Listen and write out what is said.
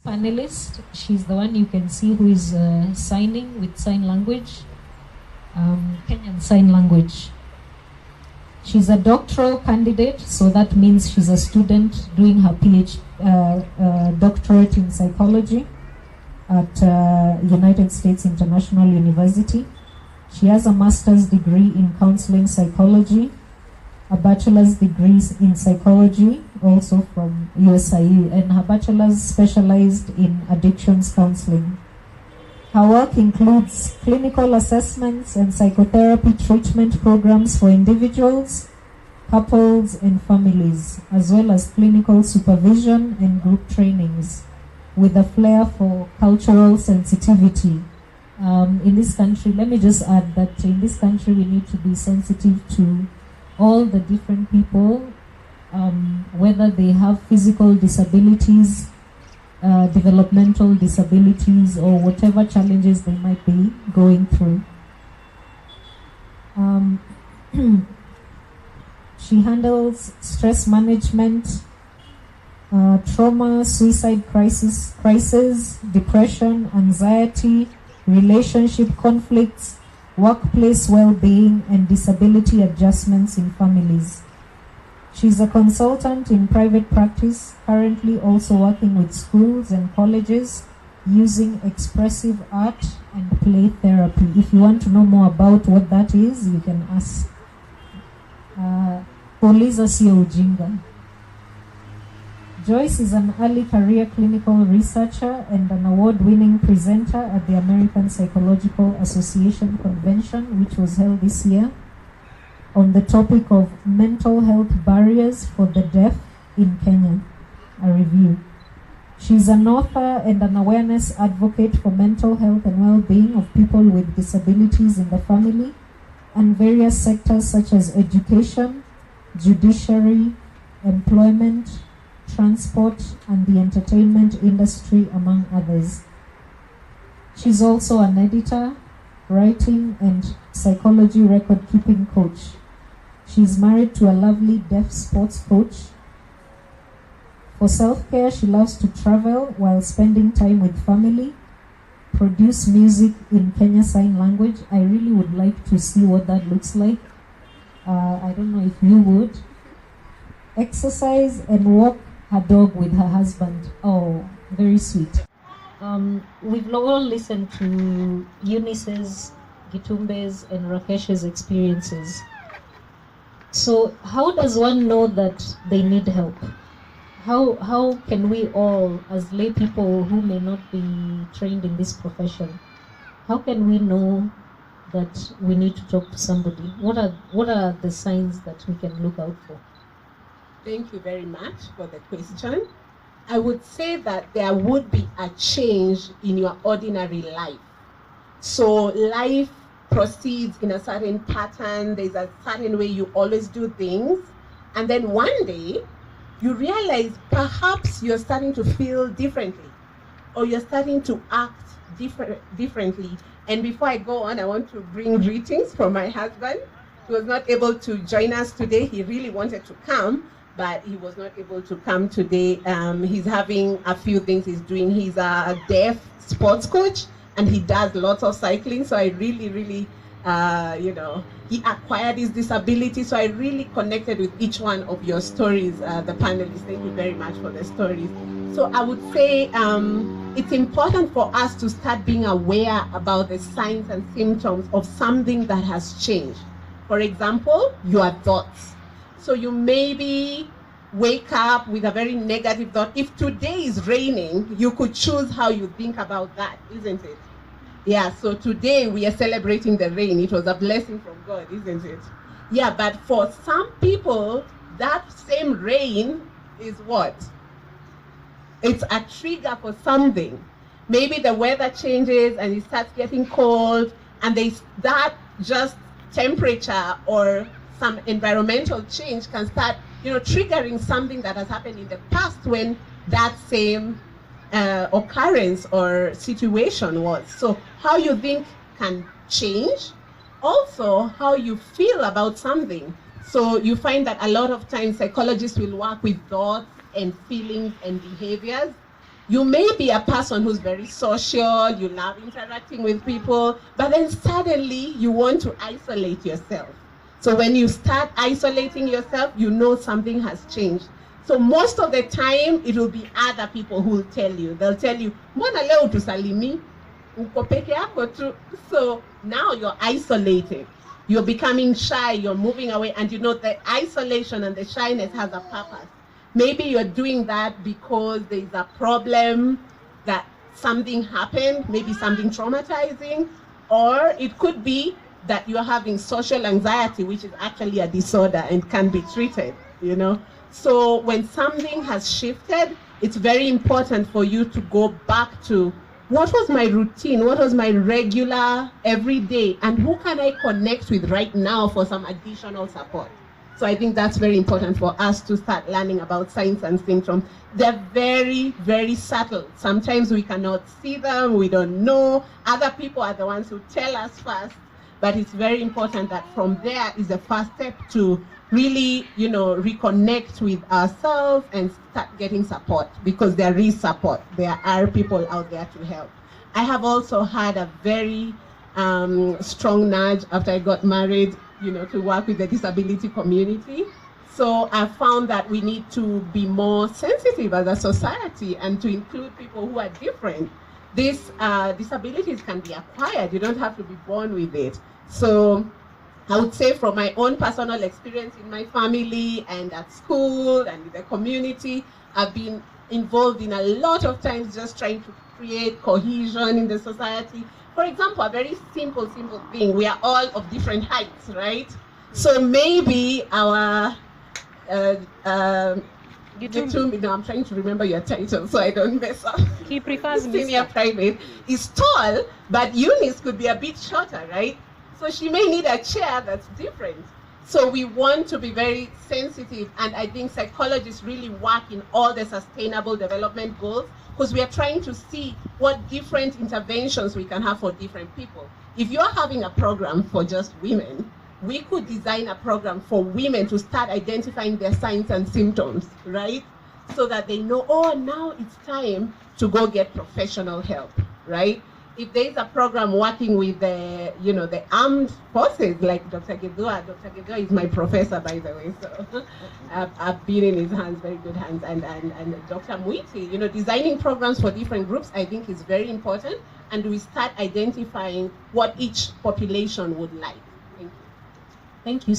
panelist. She's the one you can see who is signing with sign language, Kenyan Sign Language. She's a doctoral candidate, so that means she's a student doing her PhD, doctorate in psychology at United States International University. She has a master's degree in counseling psychology, a bachelor's degree in psychology, also from USIU, and her bachelor's specialized in addictions counseling. Her work includes clinical assessments and psychotherapy treatment programs for individuals, couples, and families, as well as clinical supervision and group trainings, with a flair for cultural sensitivity. In this country, let me just add that in this country we need to be sensitive to all the different people, whether they have physical disabilities, developmental disabilities, or whatever challenges they might be going through. She handles stress management, trauma, suicide crisis, depression, anxiety, relationship conflicts, workplace well-being, and disability adjustments in families. She's a consultant in private practice, currently also working with schools and colleges using expressive art and play therapy. If you want to know more about what that is, you can ask. Uliza sio ujinga. Joyce is an early career clinical researcher and an award-winning presenter at the American Psychological Association Convention, which was held this year, on the topic of mental health barriers for the deaf in Kenya, a review. She's an author and an awareness advocate for mental health and well-being of people with disabilities in the family and various sectors such as education, judiciary, employment, transport, and the entertainment industry, among others. She's also an editor, writing, and psychology record-keeping coach. She's married to a lovely deaf sports coach. For self-care, she loves to travel while spending time with family, produce music in Kenya Sign Language. I really would like to see what that looks like. I don't know if you would. Exercise and walk her dog with her husband. Oh, very sweet. We've all listened to Eunice's, Gitumbe's, and Rakesh's experiences. So how does one know that they need help? How can we all, as lay people who may not be trained in this profession, how can we know that we need to talk to somebody? What are the signs that we can look out for? Thank you very much for the question. I would say that there would be a change in your ordinary life. So life proceeds in a certain pattern, there's a certain way you always do things, and then one day you realize perhaps you're starting to feel differently, or you're starting to act differently. And before I go on, I want to bring greetings from my husband. He was not able to join us today. He really wanted to come, but he was not able to come today. He's having a few things he's doing. He's a deaf sports coach, and he does lots of cycling. So I really, he acquired his disability. So I really connected with each one of your stories, the panelists. Thank you very much for the stories. So I would say it's important for us to start being aware about the signs and symptoms of something that has changed. For example, your thoughts. So you maybe wake up with a very negative thought. If today is raining, you could choose how you think about that, isn't it? Yeah, so today we are celebrating the rain. It was a blessing from God, isn't it? Yeah, but for some people, that same rain is what? It's a trigger for something. Maybe the weather changes and it starts getting cold, and that just temperature or some environmental change can start, triggering something that has happened in the past when that same occurrence or situation was. So how you think can change. Also, how you feel about something. So you find that a lot of times psychologists will work with thoughts and feelings and behaviors. You may be a person who's very social, you love interacting with people, but then suddenly you want to isolate yourself. So when you start isolating yourself, you know something has changed. So most of the time, it will be other people who will tell you. They'll tell you, "Mbona leo tusalimi? Uko peke yako tu." So now you're isolated. You're becoming shy, you're moving away, and you know the isolation and the shyness has a purpose. Maybe you're doing that because there's a problem, that something happened, maybe something traumatizing, or it could be that you're having social anxiety, which is actually a disorder and can be treated, you know? So when something has shifted, it's very important for you to go back to what was my routine, what was my regular everyday, and who can I connect with right now for some additional support. So I think that's very important for us to start learning about signs and symptoms. They're very, very subtle. Sometimes we cannot see them, we don't know. Other people are the ones who tell us first, but it's very important that from there is the first step to really, you know, reconnect with ourselves and start getting support, because there is support. There are people out there to help. I have also had a very strong nudge after I got married, you know, to work with the disability community. So I found that we need to be more sensitive as a society and to include people who are different. These disabilities can be acquired. You don't have to be born with it. So I would say from my own personal experience in my family and at school and in the community, I've been involved in a lot of times just trying to create cohesion in the society. For example, a very simple thing, we are all of different heights, right? So maybe our, I'm trying to remember your title so I don't mess up. He prefers senior private is tall, but Eunice could be a bit shorter, right? So she may need a chair that's different. So we want to be very sensitive, and I think psychologists really work in all the sustainable development goals, because we are trying to see what different interventions we can have for different people. If you're having a program for just women, we could design a program for women to start identifying their signs and symptoms, right? So that they know, oh, now it's time to go get professional help, right? If there's a program working with the, you know, the armed forces, like Dr. Gedua is my professor, by the way, so I've been in his hands, very good hands, and Dr. Mwiti, you know, designing programs for different groups, I think is very important, and we start identifying what each population would like. Thank you. Thank you.